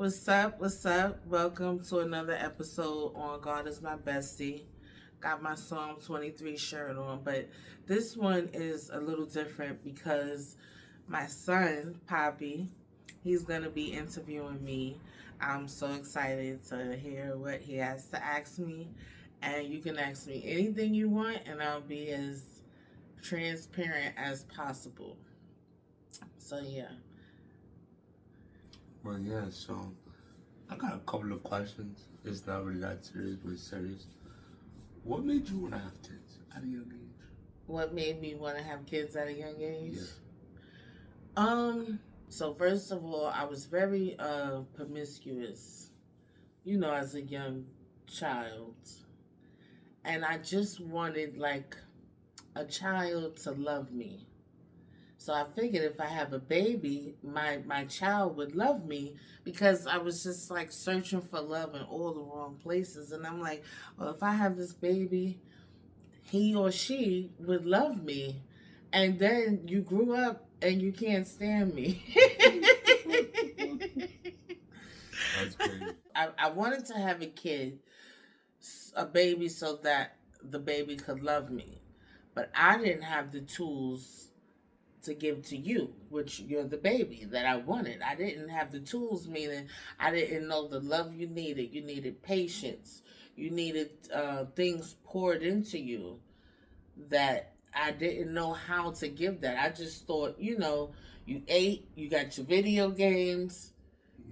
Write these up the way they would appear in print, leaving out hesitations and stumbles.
What's up? What's up? Welcome to another episode on God is My Bestie. Got my Psalm 23 shirt on, but this one is a little different because my son, Poppy, he's going to be interviewing me. I'm so excited to hear what he has to ask me. And you can ask me anything you want, and I'll be as transparent as possible. So, yeah. Well, yeah, so I got a couple of questions. It's not really that serious, but it's serious. What made you want to have kids at a young age? What made me want to have kids at a young age? Yeah. So first of all, I was very promiscuous, as a young child. And I just wanted like a child to love me. So I figured if I have a baby, my child would love me because I was just like searching for love in all the wrong places. And I'm like, well, if I have this baby, he or she would love me. And then you grew up and you can't stand me. That's crazy. I wanted to have a baby, so that the baby could love me. But I didn't have the tools to give to you, which you're the baby that I wanted. I didn't have the tools, meaning I didn't know the love you needed. You needed patience. You needed things poured into you that I didn't know how to give that. I just thought, you ate, you got your video games,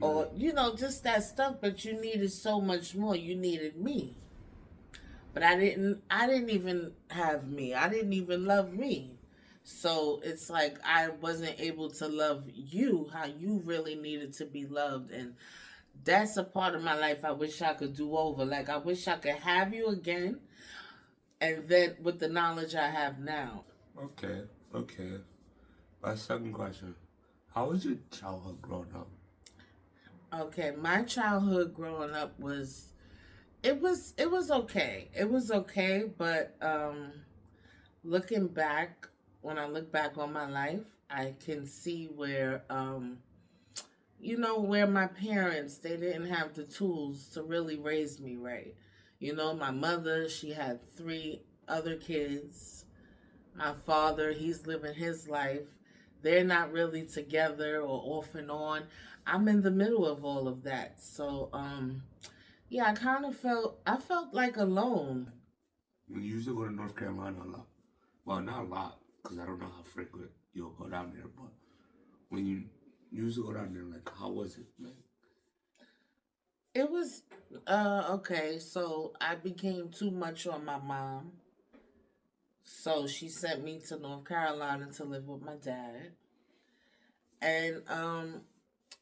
or, just that stuff, but you needed so much more. You needed me. But I didn't even have me. I didn't even love me. So it's like I wasn't able to love you how you really needed to be loved. And that's a part of my life I wish I could do over. Like, I wish I could have you again, and then with the knowledge I have now. Okay. My second question. How was your childhood growing up? Okay, my childhood growing up it was okay. It was okay, but looking back, when I look back on my life, I can see where where my parents, they didn't have the tools to really raise me right. My mother, she had three other kids. My father, he's living his life. They're not really together or off and on. I'm in the middle of all of that. So, yeah, I felt like alone. When you used to go to North Carolina a lot. Well, not a lot, because I don't know how frequent you'll go down there, but when you used to go down there, like, how was it, man? It was okay, so I became too much on my mom. So she sent me to North Carolina to live with my dad. And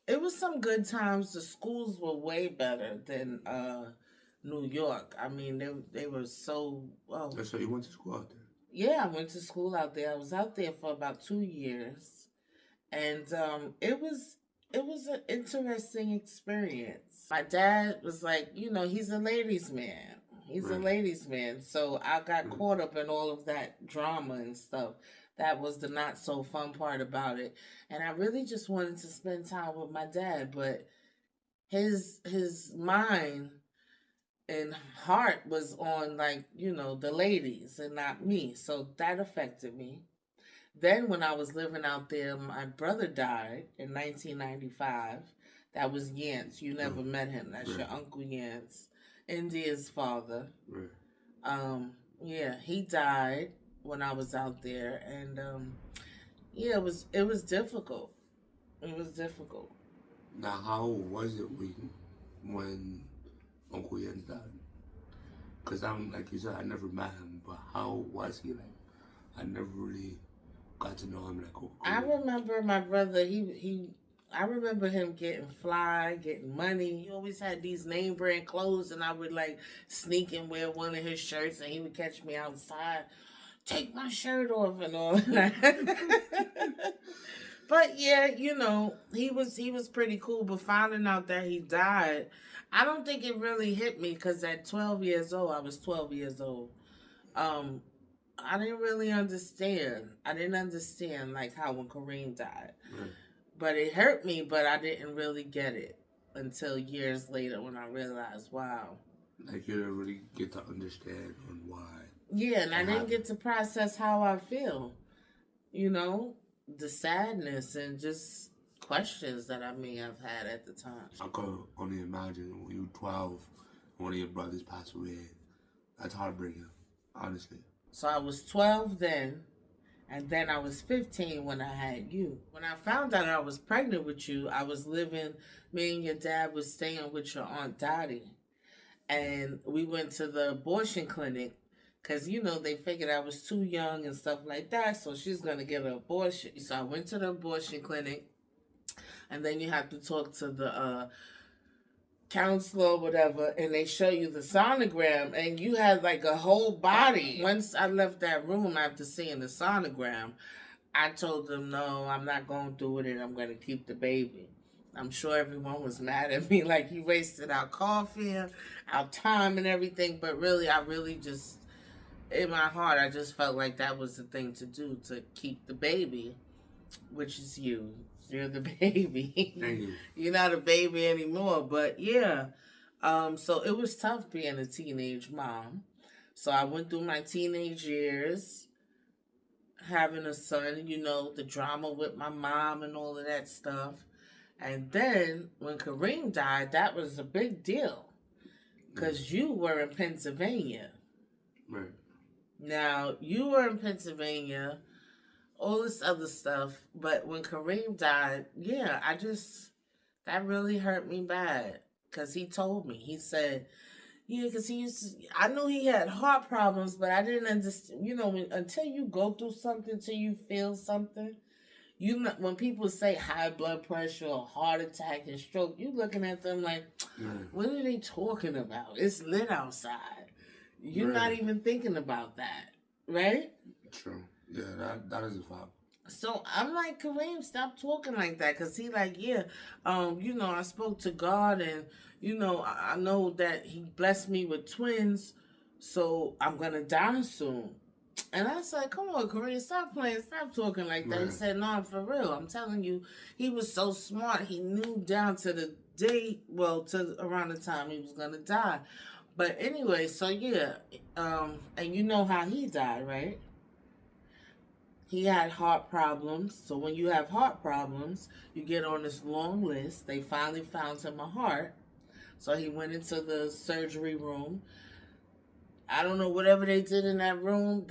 it was some good times. The schools were way better than New York. I mean, they were so well. So you went to school out there? Yeah, I went to school out there. I was out there for about 2 years, and it was an interesting experience. My dad was like, he's a ladies' man. He's a Right. ladies' man. So I got caught up in all of that drama and stuff. That was the not so fun part about it. And I really just wanted to spend time with my dad, but his mind and heart was on, like, the ladies and not me. So that affected me. Then when I was living out there, my brother died in 1995. That was Yance. You never met him. That's your Uncle Yance, India's father. Right. Yeah, he died when I was out there, and yeah, it was difficult. It was difficult. Now, how was it when Uncle Ian died? Because I'm, like you said, I never met him, but how was he like? I never really got to know him like, I remember my brother. I remember him getting fly, getting money. He always had these name brand clothes, and I would like sneak and wear one of his shirts, and he would catch me outside, take my shirt off and all that. But yeah, he was pretty cool. But finding out that he died, I don't think it really hit me because at 12 years old, I was 12 years old. Um, I didn't really understand. I didn't understand like how when Kareem died. Right. But it hurt me, but I didn't really get it until years later when I realized, wow. Like you didn't really get to understand on why Yeah, and it I didn't happened. get to process how I feel, you know, the sadness and just questions that I may have had at the time. I could only imagine when you were 12, one of your brothers passed away. That's heartbreaking, honestly. So I was 12 then, and then I was 15 when I had you. When I found out I was pregnant with you, I was living, me and your dad was staying with your Aunt Dottie. And we went to the abortion clinic because, you know, they figured I was too young and stuff like that. So she's going to get an abortion. So I went to the abortion clinic, and then you have to talk to the counselor or whatever, and they show you the sonogram, and you had like a whole body. Once I left that room after seeing the sonogram, I told them, no, I'm not going through with it. I'm going to keep the baby. I'm sure everyone was mad at me, like you wasted our coffee, our time, and everything. But really, I really just, in my heart, I just felt like that was the thing to do, to keep the baby, which is you. You're the baby. Thank you. You're not a baby anymore. But yeah, so it was tough being a teenage mom. So I went through my teenage years having a son, you know, the drama with my mom and all of that stuff. And then when Kareem died, that was a big deal because you were in Pennsylvania. Right. Now, you were in Pennsylvania, all this other stuff. But when Kareem died, yeah, that really hurt me bad because he told me, he said, yeah, because I knew he had heart problems, but I didn't understand, you know, until you go through something, until you feel something, when people say high blood pressure or heart attack and stroke, you looking at them like, what are they talking about? It's lit outside. You're not even thinking about that, right? True. Yeah, that is a fact. So I'm like, Kareem, stop talking like that, cause he like, yeah, you know, I spoke to God, and you know, I know that He blessed me with twins, so I'm gonna die soon. And I said, come on, Kareem, stop playing, stop talking like that. He said, no, I'm for real. I'm telling you, he was so smart. He knew down to the day, well, to around the time he was gonna die. But anyway, so yeah, and you know how he died, right? He had heart problems. So when you have heart problems, you get on this long list. They finally found him a heart. So he went into the surgery room. I don't know, whatever they did in that room,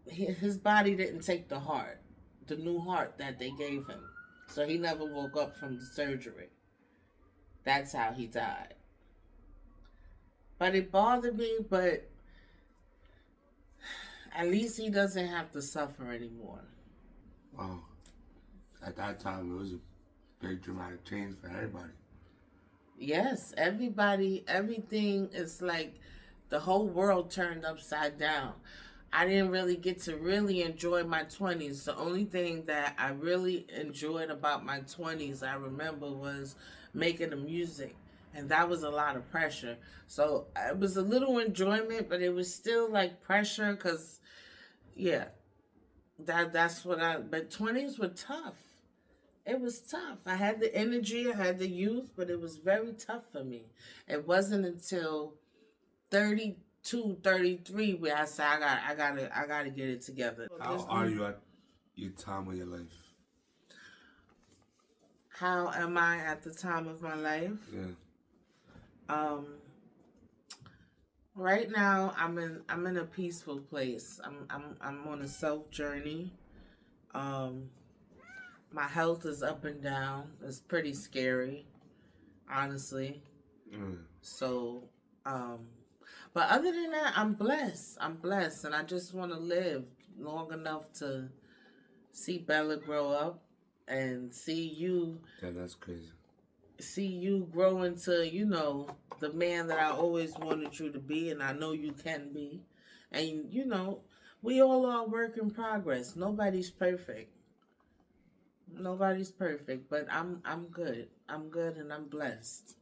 his body didn't take the heart, the new heart that they gave him. So he never woke up from the surgery. That's how he died. But it bothered me, but at least he doesn't have to suffer anymore. Wow. At that time, it was a big dramatic change for everybody. Yes, everybody, everything is like the whole world turned upside down. I didn't really get to really enjoy my 20s. The only thing that I really enjoyed about my 20s, I remember, was making the music. And that was a lot of pressure. So it was a little enjoyment, but it was still like pressure because, yeah, that's what but 20s were tough. It was tough. I had the energy, I had the youth, but it was very tough for me. It wasn't until 32, 33 where I said I gotta get it together. How are you at your time of your life? How am I at the time of my life? Yeah. Um right now I'm in a peaceful place. I'm on a self journey. Um my health is up and down. It's pretty scary, honestly. So, but other than that, I'm blessed. I'm blessed, and I just want to live long enough to see Bella grow up and see you. Yeah, that's crazy. See you grow into, you know, the man that I always wanted you to be, and I know you can be. And you know, we all are a work in progress. Nobody's perfect. Nobody's perfect, but I'm good. I'm good, and I'm blessed.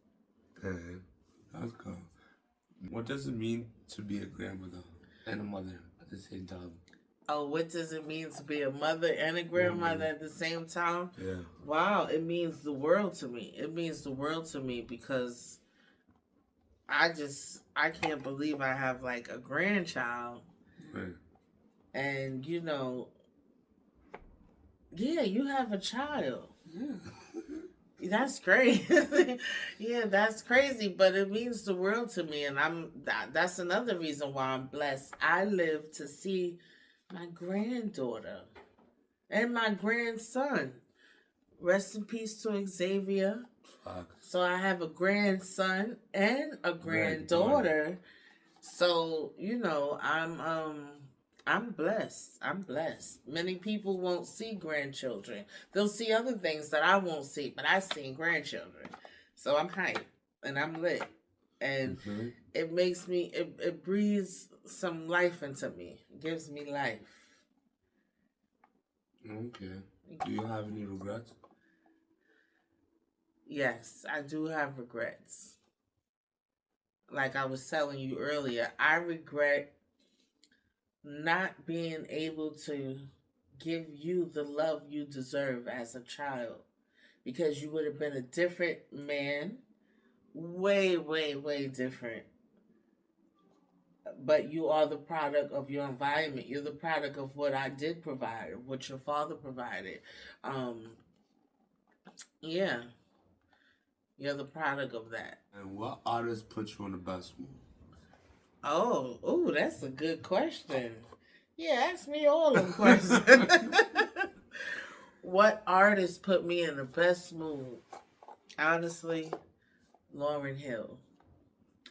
Okay, that's cool. What does it mean to be a grandmother and a mother at the same time? Oh, what does it mean to be a mother and a grandmother at the same time? Yeah. Wow, it means the world to me. It means the world to me because I can't believe I have like a grandchild. Right. And yeah, you have a child. Yeah. That's crazy. Yeah, that's crazy, but it means the world to me, and that's another reason why I'm blessed. I live to see my granddaughter and my grandson. Rest in peace to Xavier. Fuck. So I have a grandson and a granddaughter. So, I'm blessed. I'm blessed. Many people won't see grandchildren. They'll see other things that I won't see, but I seen grandchildren. So I'm hyped and I'm lit. And it makes me it breathes some life into me. It gives me life. Okay. Do you have any regrets? Yes, I do have regrets. Like I was telling you earlier, I regret not being able to give you the love you deserve as a child because you would have been a different man, way, way, way different. But you are the product of your environment. You're the product of what I did provide, what your father provided. Yeah, you're the product of that. And what artist put you in the best mood? Oh, that's a good question. Yeah, ask me all them questions. What artist put me in the best mood? Honestly, Lauryn Hill.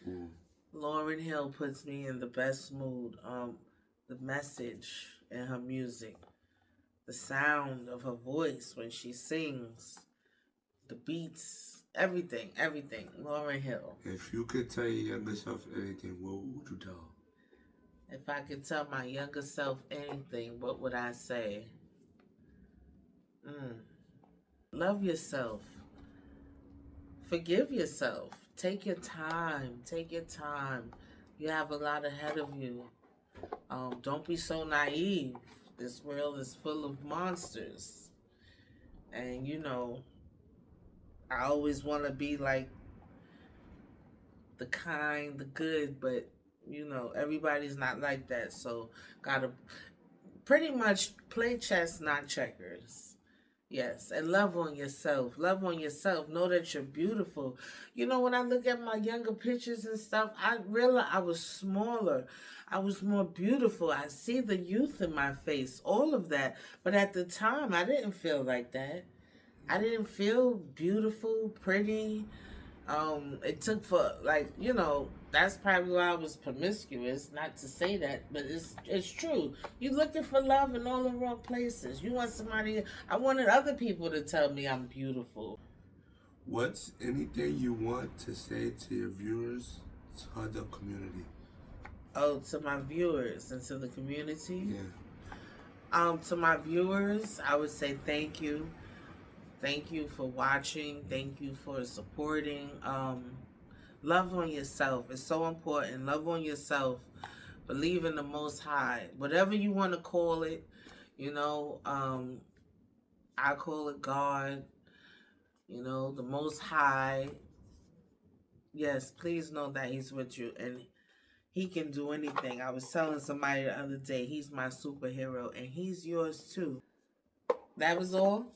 Ooh. Lauryn Hill puts me in the best mood. The message in her music, the sound of her voice when she sings, the beats, everything. Lauryn Hill. If you could tell your younger self anything, what would you tell? If I could tell my younger self anything, what would I say? Love yourself. Forgive yourself. Take your time. Take your time. You have a lot ahead of you. Don't be so naive. This world is full of monsters. And, I always want to be like the kind, the good, but, everybody's not like that. So, gotta pretty much play chess, not checkers. Yes, and love on yourself. Love on yourself. Know that you're beautiful. When I look at my younger pictures and stuff, I realize I was smaller. I was more beautiful. I see the youth in my face, all of that. But at the time, I didn't feel like that. I didn't feel beautiful, pretty. It took for that's probably why I was promiscuous. Not to say that, but it's true. You looking for love in all the wrong places. You want somebody. I wanted other people to tell me I'm beautiful. What's anything you want to say to your viewers, to the community? Oh, to my viewers and to the community. Yeah. To my viewers, I would say thank you. Thank you for watching. Thank you for supporting. Love on yourself. It's so important. Love on yourself. Believe in the Most High. Whatever you want to call it, I call it God. The Most High. Yes, please know that He's with you and He can do anything. I was telling somebody the other day, He's my superhero and He's yours too. That was all?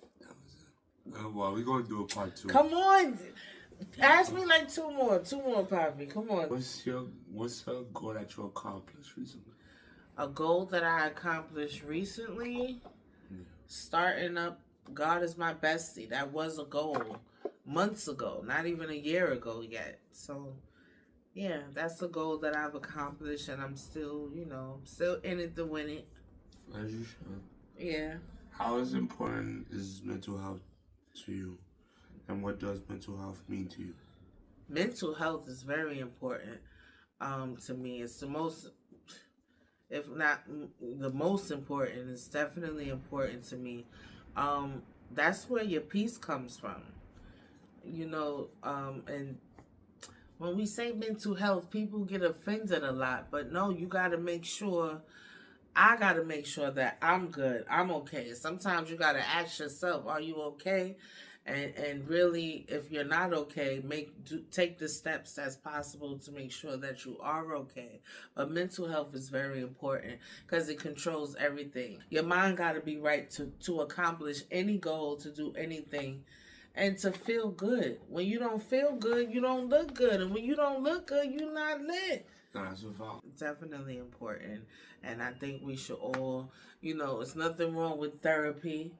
Well, we're going to do a part 2. Come on. Ask me like two more, Poppy. Come on. What's a goal that you accomplished recently? A goal that I accomplished recently? Starting up God is My Bestie. That was a goal months ago, not even a year ago yet. So, yeah, that's a goal that I've accomplished, and I'm still, still in it to win it. As you should. Yeah. How important is mental health to you? And what does mental health mean to you? Mental health is very important to me. It's the most, if not the most important, it's definitely important to me. That's where your peace comes from. And when we say mental health, people get offended a lot. But no, you got to make sure I got to make sure that I'm good. I'm okay. Sometimes you got to ask yourself, are you okay? And really, if you're not okay, take the steps as possible to make sure that you are okay. But mental health is very important because it controls everything. Your mind got to be right to accomplish any goal, to do anything, and to feel good. When you don't feel good, you don't look good. And when you don't look good, you're not lit. That's a fact. Definitely important. And I think we should all, it's nothing wrong with therapy.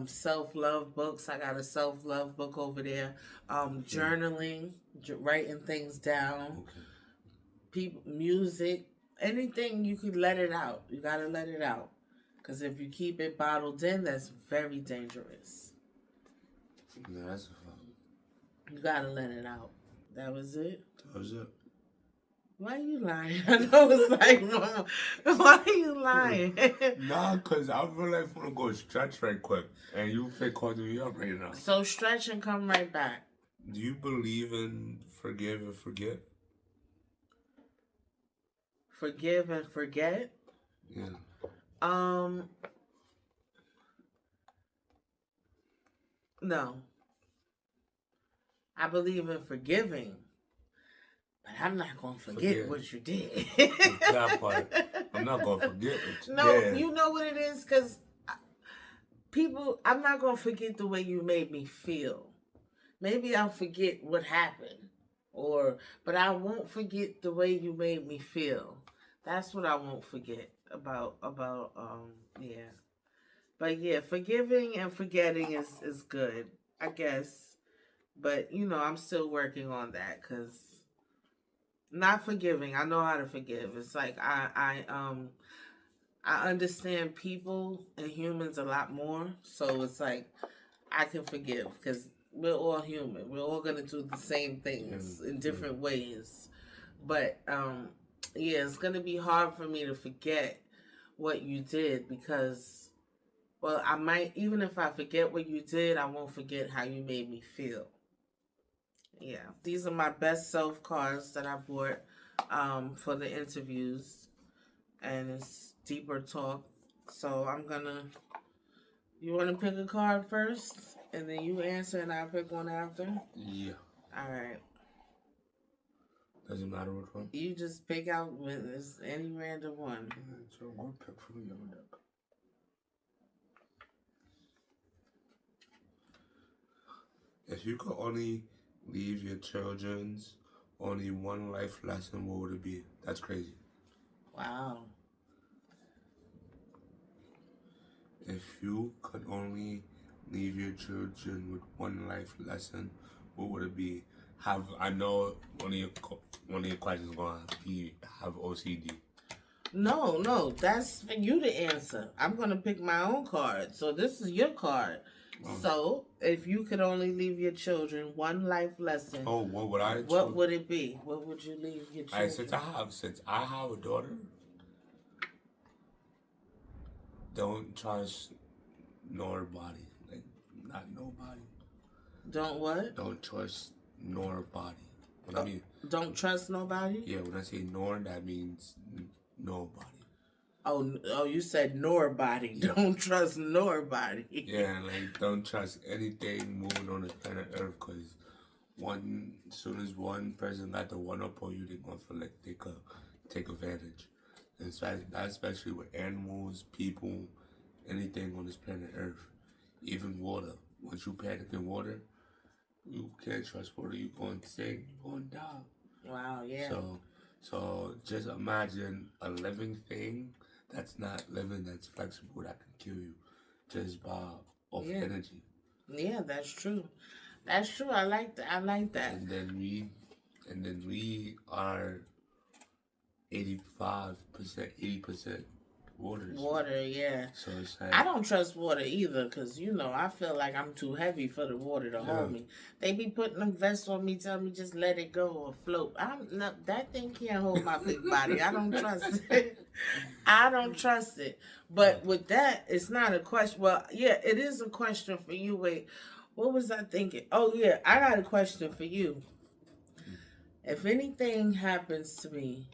Self-love books. I got a self-love book over there. Journaling, writing things down. Okay. People, music, anything you could let it out. You gotta let it out, because if you keep it bottled in, that's very dangerous. Yeah, that's a fact. You gotta let it out. That was it. That was it. Why are you lying? I know it's like, Mom, why are you lying? Nah, cause I feel like I'm gonna go stretch right quick, and you fake calling me up right now. So stretch and come right back. Do you believe in forgive and forget? Forgive and forget. Yeah. No. I believe in forgiving, but I'm not gonna forget what you did. That part. I'm not gonna forget what you No, did. you know what it is, because I'm not gonna forget the way you made me feel. Maybe I'll forget what happened, but I won't forget the way you made me feel. That's what I won't forget about yeah. But yeah, forgiving and forgetting is good, I guess. But I'm still working on that, because not forgiving, I know how to forgive. It's like I understand people and humans a lot more, so it's like I can forgive, because we're all human. We're all gonna do the same things in different ways. But yeah, it's gonna be hard for me to forget what you did, because, well, I might, even if I forget what you did, I won't forget how you made me feel. Yeah, these are my best self cards that I bought for the interviews, and it's deeper talk. So you want to pick a card first, and then you answer, and I'll pick one after? Yeah. All right. Doesn't matter which one. You just pick out any random one. So I'm gonna pick from the other deck. If you could only leave your children's only one life lesson, what would it be? That's crazy. Wow. If you could only leave your children with one life lesson, what would it be? I know one of your questions is gonna be have OCD. No, that's for you to answer. I'm gonna pick my own card. So this is your card. So, if you could only leave your children one life lesson, what would I? What would it be? What would you leave your children? Since I have a daughter, don't trust nobody. Like, not nobody. Don't what? Don't trust nobody. What I mean? Don't trust nobody? Yeah, when I say nor, that means nobody. Oh, you said nobody. Yeah. Don't trust nobody. Yeah, like, don't trust anything moving on this planet Earth, because as soon as one person got the one up on you, they're gonna feel like they could take advantage. And especially with animals, people, anything on this planet Earth, even water. Once you panic in water, you can't trust water. You're going to sink, you're going to die. Wow, yeah. So just imagine a living thing that's not living, that's flexible, that can kill you just by energy. Yeah, that's true. That's true. I like that. And then we are 85%, 80% water. Water, yeah. So it's like, I don't trust water either, because, I feel like I'm too heavy for the water to hold me. They be putting them vests on me, telling me just let it go or float. That thing can't hold my big body. I don't trust it. I don't trust it. But with that, it's not a question. Well, yeah, it is a question for you. Wait, what was I thinking? Oh, yeah, I got a question for you. If anything happens to me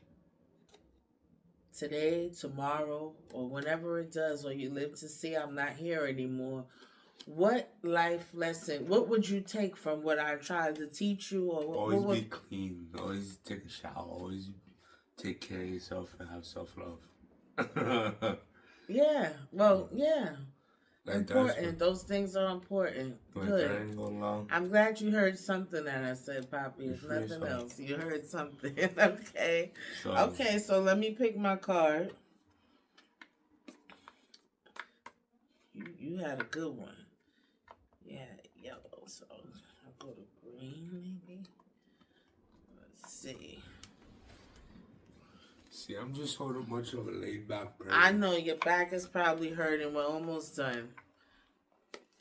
today, tomorrow, or whenever it does, or you live to see I'm not here anymore, what life lesson, what would you take from what I tried to teach you, or Always what be would... clean. Always take a shower. Always take care of yourself and have self love. Yeah, well, yeah. Like that's what. Important. Those things are important. Like I Good. ain't gonna lie. I'm glad you heard something that I said, Poppy. You If free nothing so. else, you heard something. Okay. So Okay, so let me pick my card. You had a good one. Yeah, yellow. So I'll go to green, maybe. Let's see. see, I'm just so much of a laid back person. I know your back is probably hurting. We're almost done.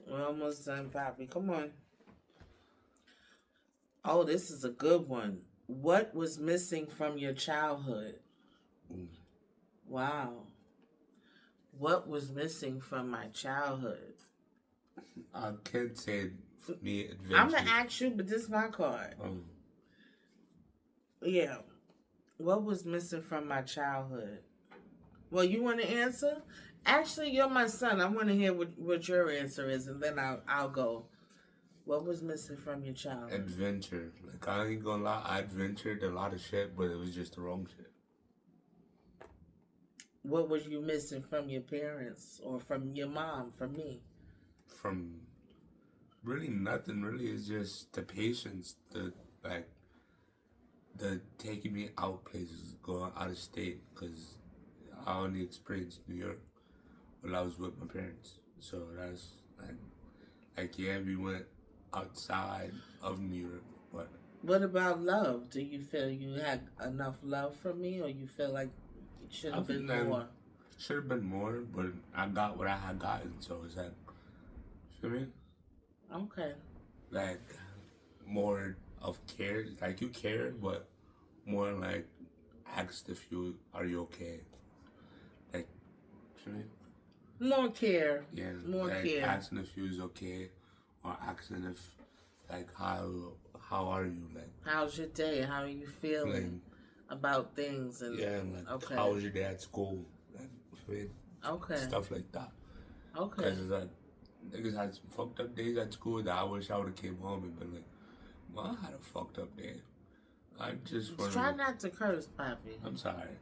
We're almost done, Poppy. Come on. Oh, this is a good one. What was missing from your childhood? Wow. What was missing from my childhood? I can't say for me adventure. I'm going to ask you, but this is my card. Yeah. What was missing from my childhood? Well, you want to answer? Actually, you're my son. I want to hear what your answer is, and then I'll go. What was missing from your childhood? Adventure. Like, I ain't gonna lie, I adventured a lot of shit, but it was just the wrong shit. What was you missing from your parents or from your mom, from me? From really nothing, really. It's just the patience, the taking me out places, going out of state, because I only experienced New York when I was with my parents. So that's yeah, we went outside of New York, but. What about love? Do you feel you had enough love from me, or you feel like it should have been more? Should have been more, but I got what I had gotten, so it's like, you know what I mean? Okay. Like, more of care, like you cared, but more like asked if are you okay? Like, you know what I mean? More care. Yeah, More like care. asking if you was okay, or asking if, like, how are you, like, how's your day? How are you feeling about things? And yeah, and like, okay. how was your day at school? Like, okay. Stuff like that. Okay. Because it's like, niggas had some fucked up days at school that I wish I would have came home and been like, well, I had a fucked up day. I just want try not to curse, Poppy. I'm sorry.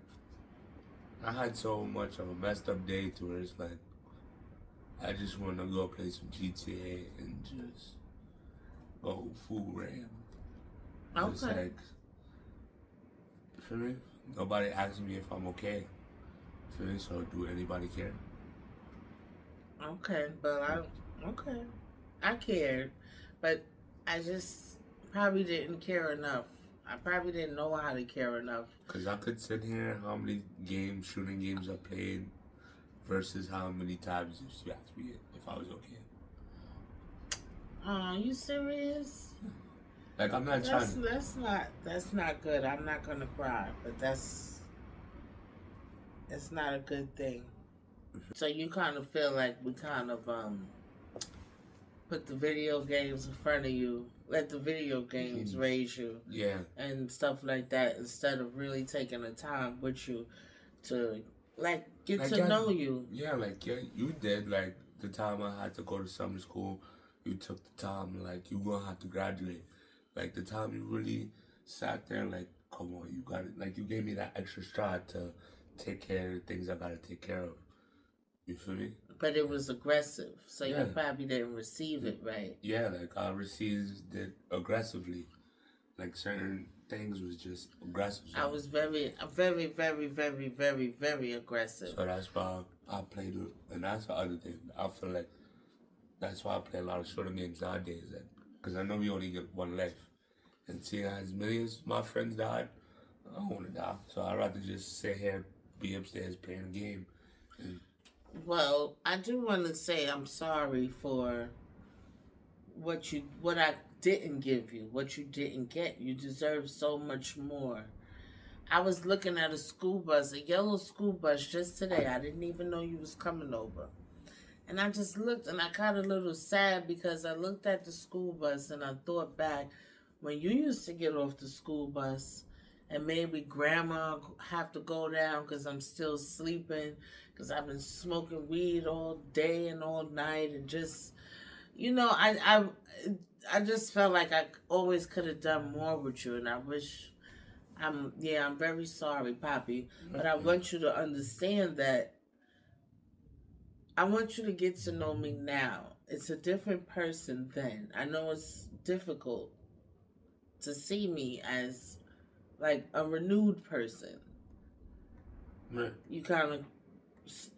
I had so much of a messed up day to where it's like, I just want to go play some GTA and just go full ram. Okay. It's like, feel me? Nobody asks me if I'm okay. Feel me? So do anybody care? Okay, but I cared, but I just probably didn't care enough. I probably didn't know how to care enough. Because I could sit here how many shooting games I played versus how many times you asked me if I was okay. Are you serious? Like, I'm not trying. That's not good. I'm not gonna cry, but it's not a good thing. So you kind of feel like we kind of put the video games in front of you, let the video games raise you, yeah, and stuff like that, instead of really taking the time with you to get to know you. Yeah, you did. Like, the time I had to go to summer school, you took the time. Like, you gonna have to graduate. Like, the time you really sat there, like, come on, you got it. Like, you gave me that extra stride to take care of the things I gotta take care of. You feel me? But it was aggressive, so you probably didn't receive it right. Yeah, like, I received it aggressively. Like, certain things was just aggressive. I was very, very, very, very, very, very aggressive. So that's why I played it. And that's the other thing. I feel like that's why I play a lot of shorter games nowadays. Because I know we only get one life. And seeing as many as my friends died, I don't want to die. So I'd rather just sit here, be upstairs playing a game. Well, I do want to say I'm sorry for what I didn't give you, what you didn't get. You deserve so much more. I was looking at a school bus, a yellow school bus just today. I didn't even know you was coming over. And I just looked and I got a little sad because I looked at the school bus and I thought back when you used to get off the school bus and maybe grandma have to go down because I'm still sleeping because I've been smoking weed all day and all night and just, I just felt like I always could have done more with you, and I wish. I'm very sorry, Poppy, but I want you to understand that I want you to get to know me now. It's a different person then. I know it's difficult to see me as like a renewed person. Right. You kind of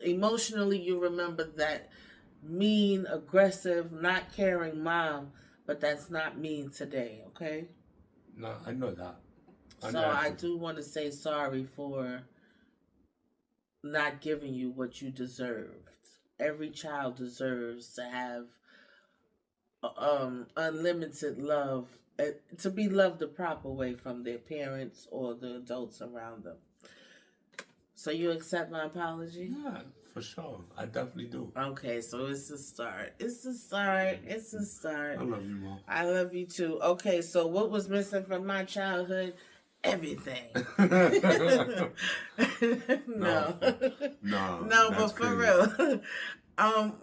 emotionally you remember that mean, aggressive, not caring mom, but that's not me today, okay? No, I know that. So I do want to say sorry for not giving you what you deserved. Every child deserves to have unlimited love, to be loved the proper way from their parents or the adults around them. So you accept my apology? Yeah, for sure. I definitely do. Okay, so it's a start. It's a start. It's a start. I love you, Mom. I love you too. Okay, so what was missing from my childhood? Everything. No, but for real. I'm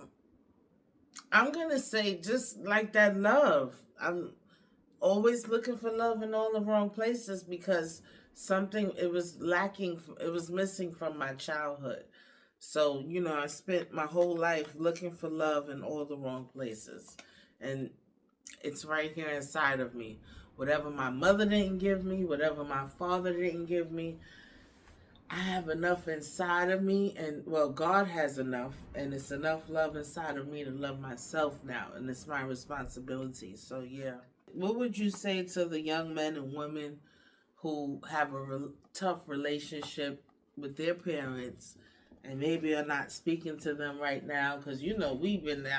gonna say just like that love. I'm always looking for love in all the wrong places because something it was lacking, it was missing from my childhood. So, I spent my whole life looking for love in all the wrong places. And it's right here inside of me. Whatever my mother didn't give me, whatever my father didn't give me, I have enough inside of me, and well, God has enough, and it's enough love inside of me to love myself now, and it's my responsibility. So yeah. What would you say to the young men and women who have a tough relationship with their parents and maybe are not speaking to them right now? Because we've been to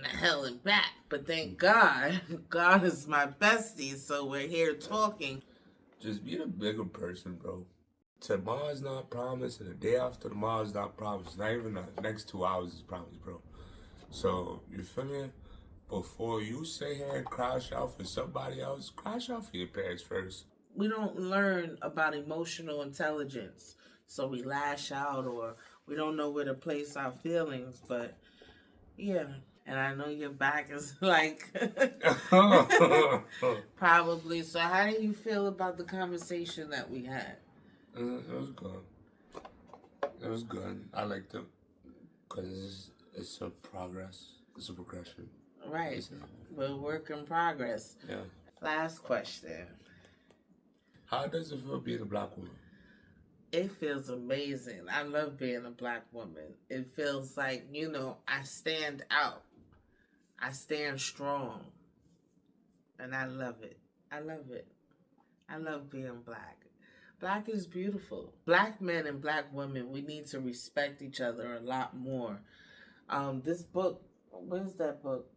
hell and back, but thank God, God is my bestie, so we're here talking. Just be a bigger person, bro. Tomorrow's not promised, and the day after tomorrow's not promised. Not even the next 2 hours is promised, bro. So, you feel me? Before you sit here and crash out for somebody else, crash out for your parents first. We don't learn about emotional intelligence, so we lash out or we don't know where to place our feelings, but yeah. And I know your back is like probably. So how do you feel about the conversation that we had? It was good. It was good. I liked it because it's a progress. It's a progression. Right. We're a work in progress. Yeah. Last question. How does it feel being a black woman? It feels amazing. I love being a black woman. It feels like, I stand out. I stand strong. And I love it. I love it. I love being black. Black is beautiful. Black men and black women, we need to respect each other a lot more. This book, where's that book?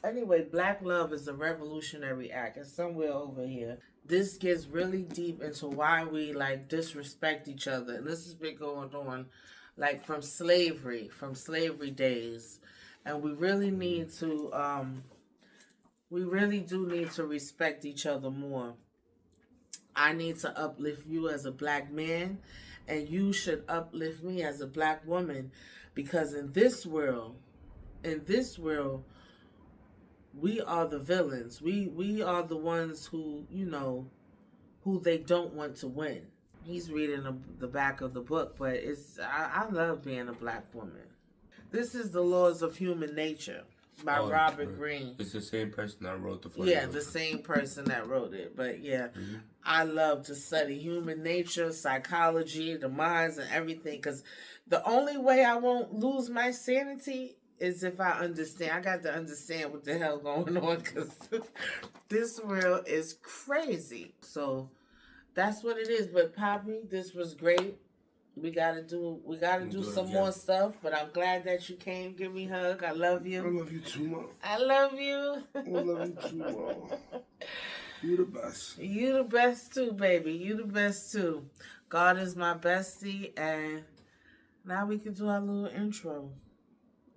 Anyway, Black Love is a Revolutionary Act. It's somewhere over here. This gets really deep into why we disrespect each other. And this has been going on from slavery days. And we really need to, we really do need to respect each other more. I need to uplift you as a black man, and you should uplift me as a black woman, because in this world, we are the villains. We are the ones who, who they don't want to win. He's reading the back of the book, but I love being a black woman. This is The Laws of Human Nature by Robert Greene. It's the same person that wrote the book. Yeah, the same person that wrote it. But yeah, I love to study human nature, psychology, the minds and everything, because the only way I won't lose my sanity is if I understand. I got to understand what the hell going on, because this world is crazy. So that's what it is. But Poppy, this was great. We gotta do some more stuff, but I'm glad that you came. Give me a hug. I love you. I love you too, Mom. I love you. I love you too, Mom. You the best. You the best too, baby. You the best too. God is my bestie, and now we can do our little intro.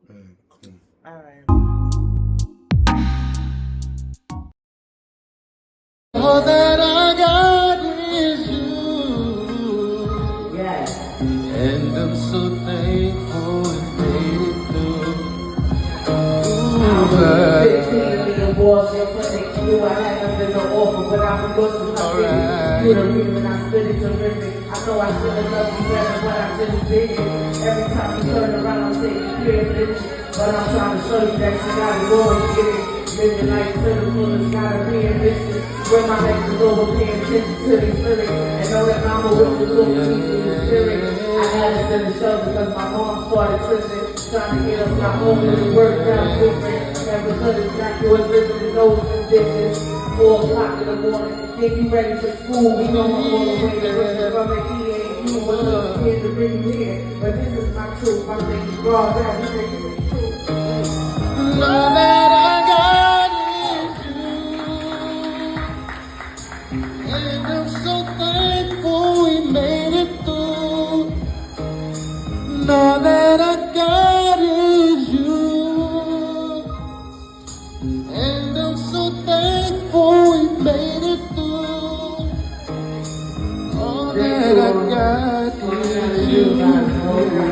Cool. All right. All that I got. And I'm so thankful we made it through. Walls in clinic, knew I had nothing to offer, but I was looking like it. You're the reason I spit it terrific. I know I should have loved you better, but I just didn't. Every time you turn around, I'm taking care of it. But I'm trying to show you that you gotta go and get it. Living life to the fullest, gotta be ambitious. When my neck is over, paying attention to the spirit. And know that mama with you look deep in the spirit. I had us in the show because my mom started tripping. Trying to get us our own little work down different. Never could have got yours living in those conditions. 4 o'clock in the morning, think you ready for school. We know I'm all the way to Brooklyn from the EAU. But look, here to bring you here. But this is my truth. I'm thinking God that we make it true. Know that I got in you. And I'm so thankful we made it through. Know that I got in you. And I'm so thankful we made it through. All that I got is you.